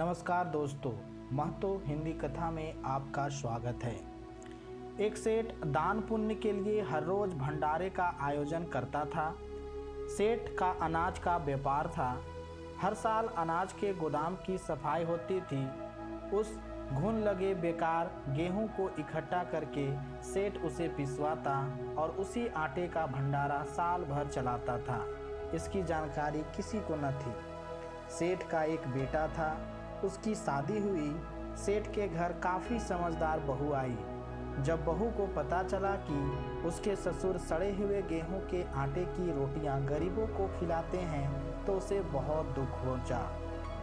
नमस्कार दोस्तों, महतो हिंदी कथा में आपका स्वागत है। एक सेठ दान पुण्य के लिए हर रोज भंडारे का आयोजन करता था। सेठ का अनाज का व्यापार था। हर साल अनाज के गोदाम की सफाई होती थी। उस घुन लगे बेकार गेहूं को इकट्ठा करके सेठ उसे पिसवाता और उसी आटे का भंडारा साल भर चलाता था। इसकी जानकारी किसी को न थी। सेठ का एक बेटा था, उसकी शादी हुई। सेठ के घर काफ़ी समझदार बहू आई। जब बहू को पता चला कि उसके ससुर सड़े हुए गेहूं के आटे की रोटियां गरीबों को खिलाते हैं तो उसे बहुत दुख पहुंचा।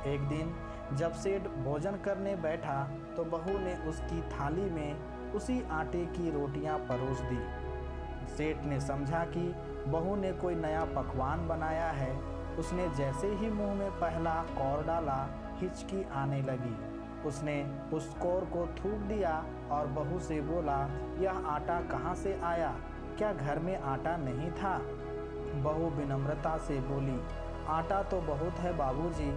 एक दिन जब सेठ भोजन करने बैठा तो बहू ने उसकी थाली में उसी आटे की रोटियां परोस दी। सेठ ने समझा कि बहू ने कोई नया पकवान बनाया है। उसने जैसे ही मुंह में पहला कौर डाला, हिचकी आने लगी। उसने उस कौर को थूक दिया और बहू से बोला, यह आटा कहाँ से आया? क्या घर में आटा नहीं था? बहू विनम्रता से बोली, आटा तो बहुत है बाबूजी,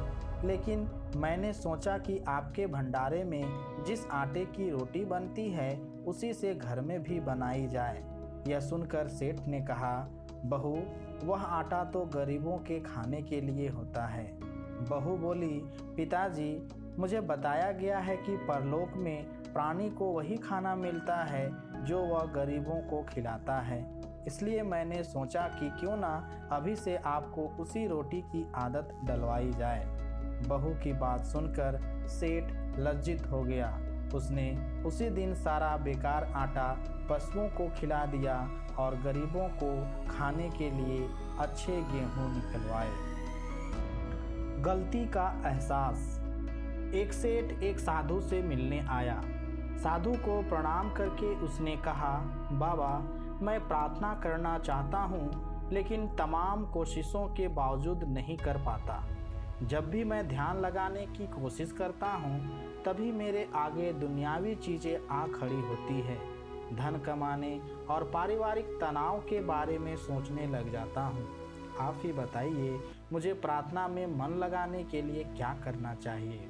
लेकिन मैंने सोचा कि आपके भंडारे में जिस आटे की रोटी बनती है उसी से घर में भी बनाई जाए। यह सुनकर सेठ ने कहा, बहू, वह आटा तो गरीबों के खाने के लिए होता है। बहू बोली, पिताजी, मुझे बताया गया है कि परलोक में प्राणी को वही खाना मिलता है जो वह गरीबों को खिलाता है। इसलिए मैंने सोचा कि क्यों ना अभी से आपको उसी रोटी की आदत डलवाई जाए। बहू की बात सुनकर सेठ लज्जित हो गया। उसने उसी दिन सारा बेकार आटा पशुओं को खिला दिया और गरीबों को खाने के लिए अच्छे गेहूं निकलवाए। गलती का एहसास। एक सेठ एक साधु से मिलने आया। साधु को प्रणाम करके उसने कहा, बाबा, मैं प्रार्थना करना चाहता हूँ, लेकिन तमाम कोशिशों के बावजूद नहीं कर पाता। जब भी मैं ध्यान लगाने की कोशिश करता हूँ तभी मेरे आगे दुनियावी चीज़ें आ खड़ी होती है। धन कमाने और पारिवारिक तनाव के बारे में सोचने लग जाता हूँ। आप ही बताइए, मुझे प्रार्थना में मन लगाने के लिए क्या करना चाहिए?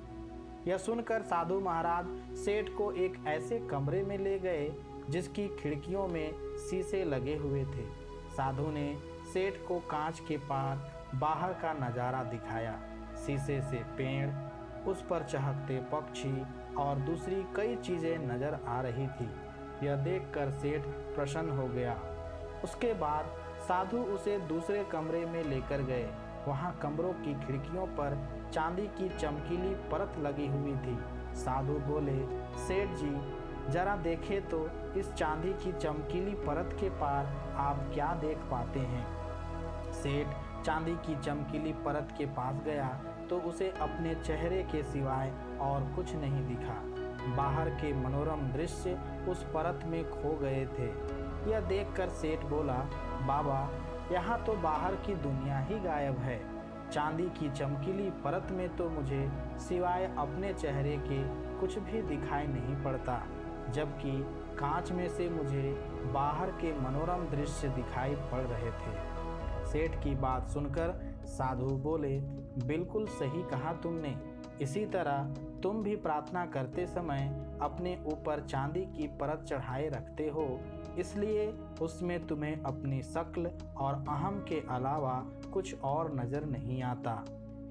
यह सुनकर साधु महाराज सेठ को एक ऐसे कमरे में ले गए जिसकी खिड़कियों में शीशे लगे हुए थे। साधु ने सेठ को कांच के पार बाहर का नज़ारा दिखाया। शीशे से पेड़, उस पर चहकते पक्षी और दूसरी कई चीज़ें नजर आ रही थी। यह देखकर सेठ प्रसन्न हो गया। उसके बाद साधु उसे दूसरे कमरे में लेकर गए। वहाँ कमरों की खिड़कियों पर चांदी की चमकीली परत लगी हुई थी। साधु बोले, सेठ जी, जरा देखें तो इस चांदी की चमकीली परत के पार आप क्या देख पाते हैं? सेठ चांदी की चमकीली परत के पास गया तो उसे अपने चेहरे के सिवाय और कुछ नहीं दिखा। बाहर के मनोरम दृश्य उस परत में खो गए थे। यह देखकर सेठ बोला, बाबा, यहाँ तो बाहर की दुनिया ही गायब है। चांदी की चमकीली परत में तो मुझे सिवाय अपने चेहरे के कुछ भी दिखाई नहीं पड़ता, जबकि कांच में से मुझे बाहर के मनोरम दृश्य दिखाई पड़ रहे थे। सेठ की बात सुनकर साधु बोले, बिल्कुल सही कहा तुमने। इसी तरह तुम भी प्रार्थना करते समय अपने ऊपर चांदी की परत चढ़ाए रखते हो, इसलिए उसमें तुम्हें अपनी शक्ल और अहम के अलावा कुछ और नज़र नहीं आता।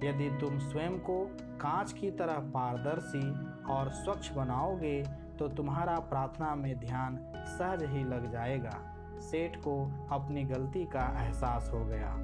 यदि तुम स्वयं को कांच की तरह पारदर्शी और स्वच्छ बनाओगे तो तुम्हारा प्रार्थना में ध्यान सहज ही लग जाएगा। सेठ को अपनी गलती का एहसास हो गया।